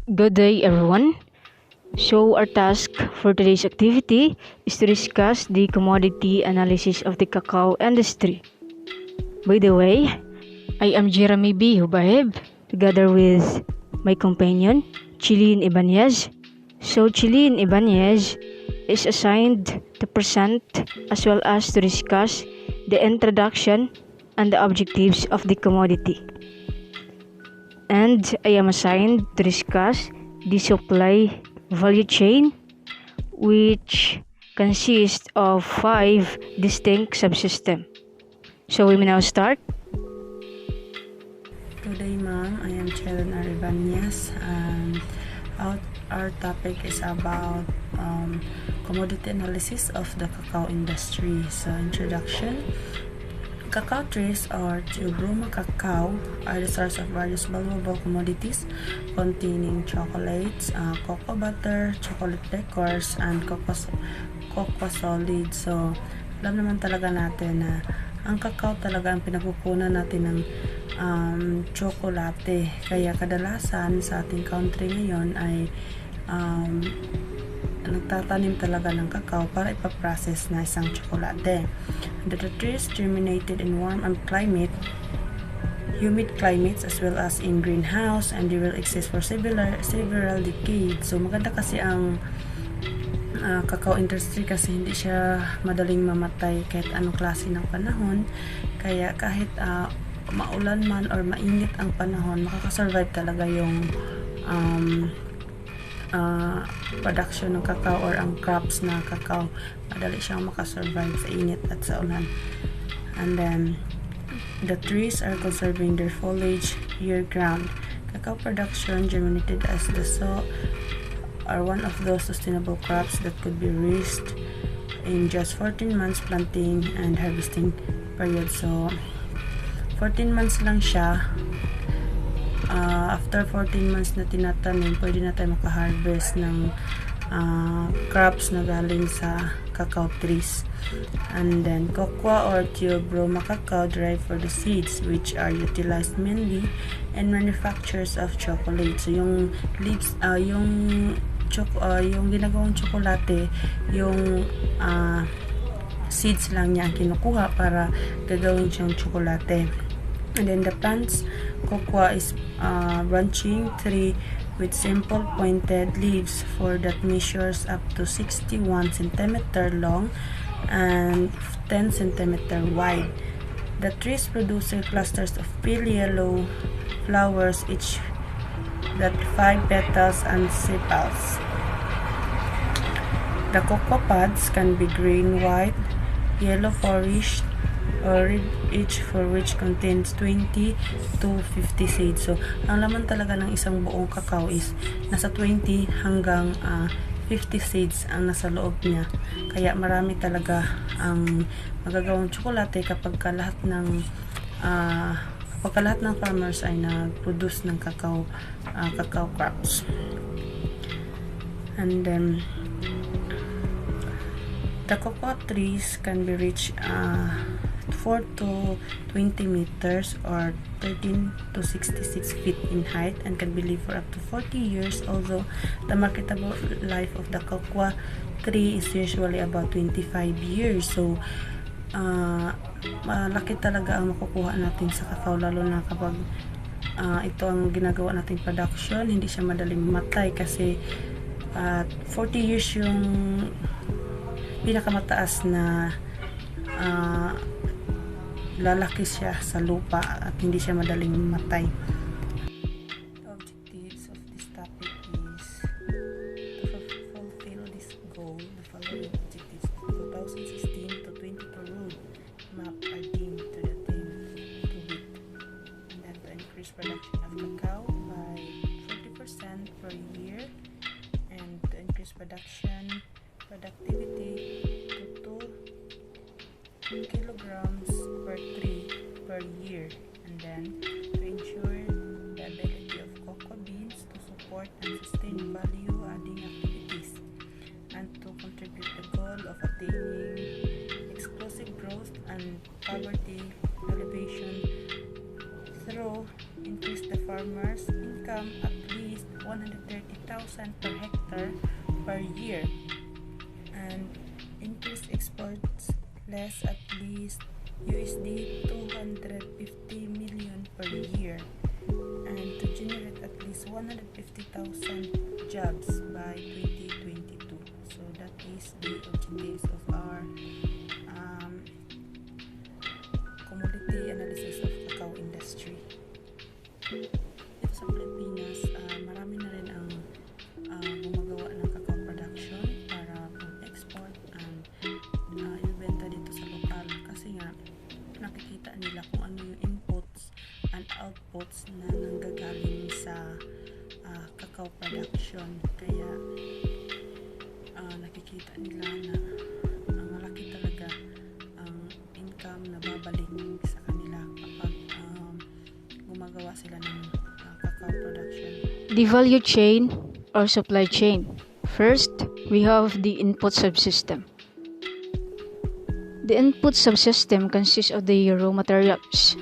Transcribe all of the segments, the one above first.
Good day, everyone. So, our task for today's activity is to discuss the commodity analysis of the cacao industry. By the way, I am Jeremy B. Hubaheb, together with my companion, Chilin Ibanez. So, Chilin Ibanez is assigned to present as well as to discuss the introduction and the objectives of the commodity. And I am assigned to discuss the supply value chain, which consists of 5 distinct subsystems. So we may now start. Today, ma'am, I am Chelen Aribanyas, and our topic is about commodity analysis of the cacao industry. So, introduction. Cacao trees or Tubruma cacao are the source of various valuable commodities containing chocolates, cocoa butter, chocolate decors, and cocoa solids. So, alam naman talaga natin na ang cacao talaga ang pinagkukunan natin ng tsokolate. Kaya kadalasan sa ating country ngayon ay nagtatanim talaga ng cacao para ipaprocess na isang tsokolate. The trees germinated in warm and humid climates as well as in greenhouse, and they will exist for several decades. So maganda kasi ang cacao industry kasi hindi siya madaling mamatay kahit anong klase ng panahon. Kaya kahit maulan man or mainit ang panahon, makakasurvive talaga yung production ng cacao or ang crops na cacao. Madali siyang makasurvive sa init at sa ulan. And then the trees are conserving their foliage year-round. Cacao production germinated as the sow are one of those sustainable crops that could be raised in just 14 months planting and harvesting period. So 14 months lang siya. After 14 months na tinatanim, pwede na tayo makaharvest ng crops na galing sa cacao trees. And then cocoa or Tubruma cacao derived for the seeds, which are utilized mainly in manufactures of chocolate. So yung leaves, yung ginagawang tsokolate, yung seeds lang niya ang kinukuha para gagawin siyang tsokolate. And then the plant's cocoa is branching tree with simple pointed leaves that measures up to 61 cm long and 10 cm wide. The trees produce clusters of pale yellow flowers, each that 5 petals and sepals. The cocoa pods can be green, white, yellow foliage, or each for which contains 20 to 50 seeds. So, ang laman talaga ng isang buong cacao is nasa 20 hanggang 50 seeds ang nasa loob niya. Kaya marami talaga ang magagawang tsokolate kapag lahat ng farmers ay nag-produce ng cacao crops. And then the cocoa trees can be reached 4 to 20 meters or 13 to 66 feet in height and can be lived for up to 40 years, although the marketable life of the cocoa tree is usually about 25 years. So malaki talaga ang makukuha natin sa cacao, lalo na kapag ito ang ginagawa nating production. Hindi siya madaling mamatay kasi 40 years yung pinakamataas na lalaki siya sa lupa at hindi siya madaling mamatay. The objectives of this topic is to fulfill this goal. The following objectives of 2016 to 22 road map are deemed to the team to meet, and then to increase production of cacao by 40% per year, and to increase productivity to 2 kilograms per tree per year, and then to ensure the ability of cocoa beans to support and sustain value-adding activities, and to contribute the goal of attaining exclusive growth and poverty alleviation through increase the farmers' income at least 130,000 per hectare per year, and increase exports less at least USD 250 million per year, and to generate at least 150,000 jobs by 2022. So that is the objectives of our commodity analysis of cacao industry. Dito sa Pilipinas, marami na rin ang gumagawa ng cacao production para pang-export and ibenta dito sa lokal, kasi nga nakikita nila kung ano yung inputs and outputs na nanggagaling sa cacao production, kaya nakikita nila na malaki talaga ang income na babalik sa kanila kapag gumagawa sila ng cacao production. The value chain or supply chain. First, we have the input subsystem. The input subsystem consists of the raw materials.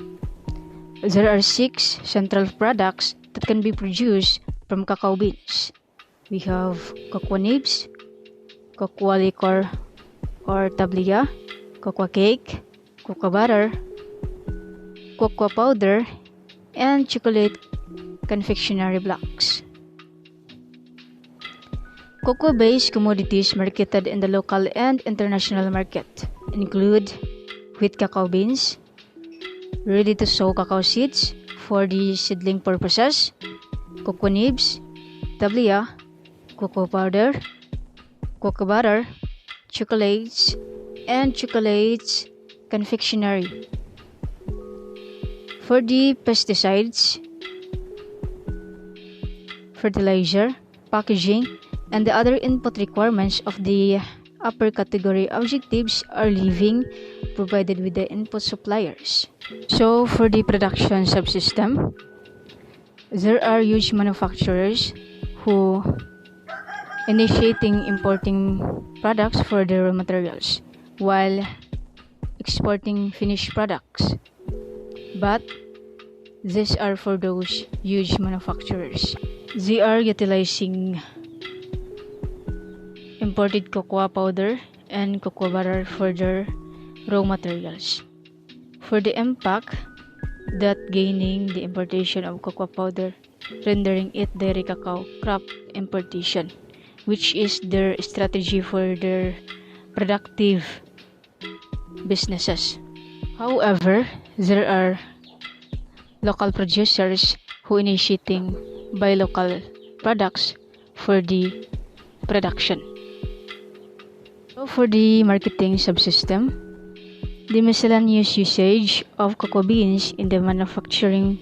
There are 6 central products that can be produced from cacao beans. We have cocoa nibs, cocoa liquor or tablia, cocoa cake, cocoa butter, cocoa powder, and chocolate confectionery blocks. Cocoa-based commodities marketed in the local and international market include wheat cacao beans, ready-to-sow cacao seeds for the seedling purposes, cocoa nibs, tablia, cocoa powder, cocoa butter, chocolates, and chocolates confectionery. For the pesticides, fertilizer, packaging, and the other input requirements of the upper category objectives are living provided with the input suppliers. So for the production subsystem, there are huge manufacturers who initiating importing products for their raw materials while exporting finished products. But these are for those huge manufacturers. They are utilizing imported cocoa powder and cocoa butter for their raw materials. For the impact that gaining the importation of cocoa powder, rendering it dairy cacao crop importation, which is their strategy for their productive businesses. However, there are local producers who initiating buy local products for the production. So for the marketing subsystem, the miscellaneous usage of cocoa beans in the manufacturing,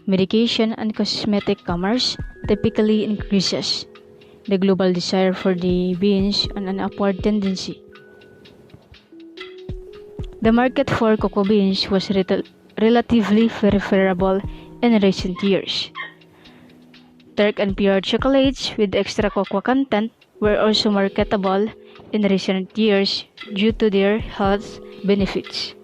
medication, and cosmetic commerce typically increases the global desire for the beans on an upward tendency. The market for cocoa beans was relatively favorable in recent years. Dark and pure chocolates with extra cocoa content were also marketable in recent years due to their health benefits.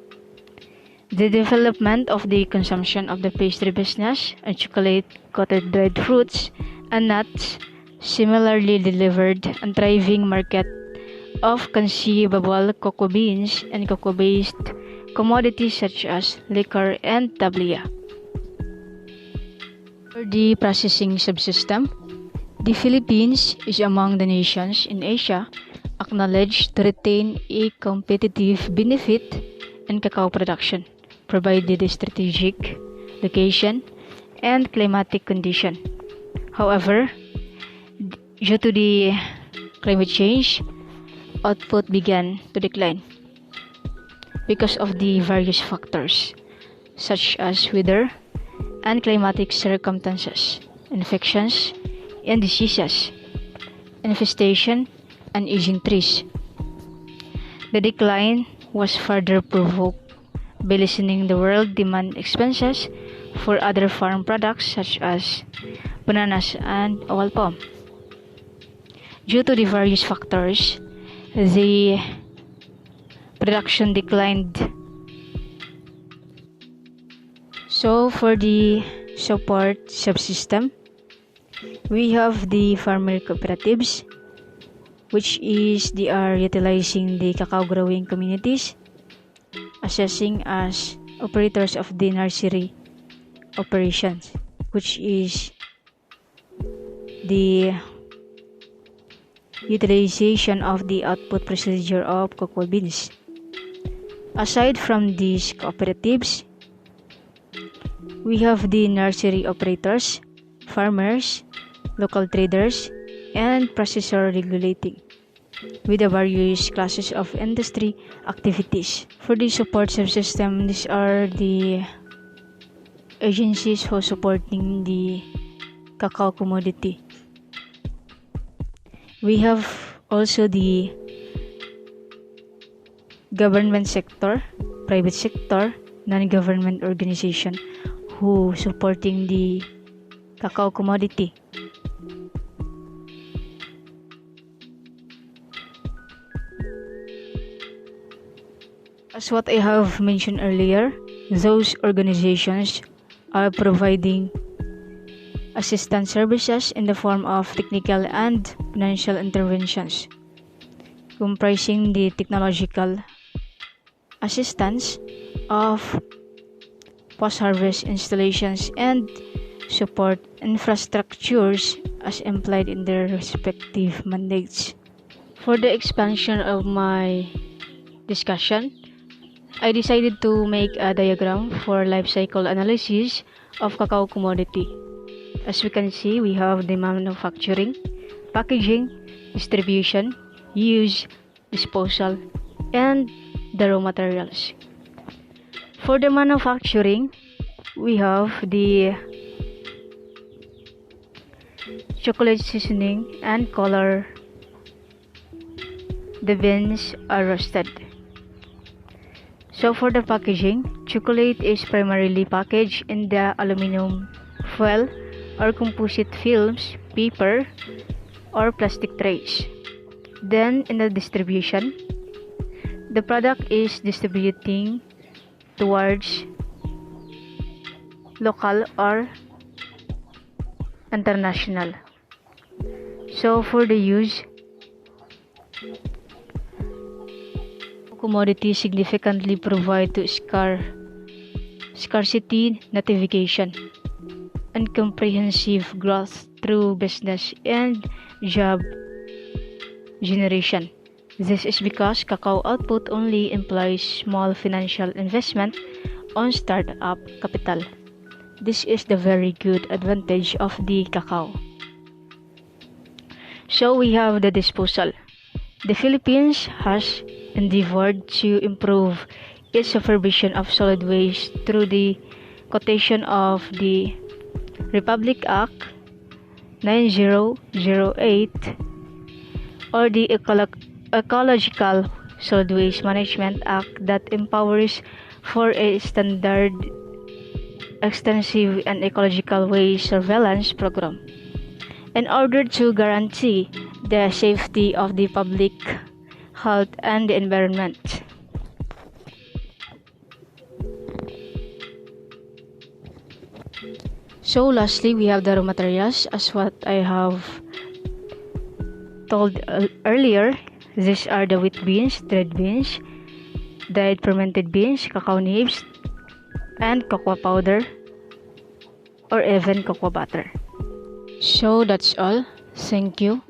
The development of the consumption of the pastry business and chocolate-coated dried fruits and nuts similarly delivered a thriving market of consumable cocoa beans and cocoa-based commodities such as liquor and tablia. For the processing subsystem, the Philippines is among the nations in Asia acknowledged to retain a competitive benefit in cacao production, provided the strategic location and climatic condition. However, due to the climate change, output began to decline because of the various factors such as weather and climatic circumstances, infections and diseases, infestation, and aging trees. The decline was further provoked by lessening the world demand expenses for other farm products such as bananas and oil palm. Due to the various factors, the production declined. So for the support subsystem, We have the farmer cooperatives, which is they are utilizing the cacao growing communities, assessing as operators of the nursery operations, which is the utilization of the output procedure of cocoa beans. Aside from these cooperatives, we have the nursery operators, farmers, local traders, and processor regulating, with the various classes of industry activities. For the support subsystem, these are the agencies who are supporting the cacao commodity. We have also the government sector, private sector, non-government organization who supporting the cacao commodity. As what I have mentioned earlier, those organizations are providing assistance services in the form of technical and financial interventions, comprising the technological assistance of post-harvest installations and support infrastructures as implied in their respective mandates. For the expansion of my discussion, I decided to make a diagram for life cycle analysis of cacao commodity. As we can see, we have the manufacturing, packaging, distribution, use, disposal, and the raw materials. For the manufacturing, we have the chocolate seasoning and color. The beans are roasted. So for the packaging, chocolate is primarily packaged in the aluminum foil or composite films, paper, or plastic trays. Then in the distribution, the product is distributing towards local or international. So for the use, commodities significantly provide to scarcity navigation and comprehensive growth through business and job generation. This is because cacao output only implies small financial investment on startup capital. This is the very good advantage of the cacao. So we have the disposal. The Philippines has endeavored to improve its supervision of solid waste through the quotation of the Republic Act 9008 or the Ecological Solid Waste Management Act that empowers for a standard, extensive, and ecological waste surveillance program in order to guarantee the safety of the public health and the environment. So lastly, we have the raw materials. As what I have told earlier, these are the wheat beans, red beans, dried fermented beans, cacao nibs, and cocoa powder, or even cocoa butter. So that's all. Thank you.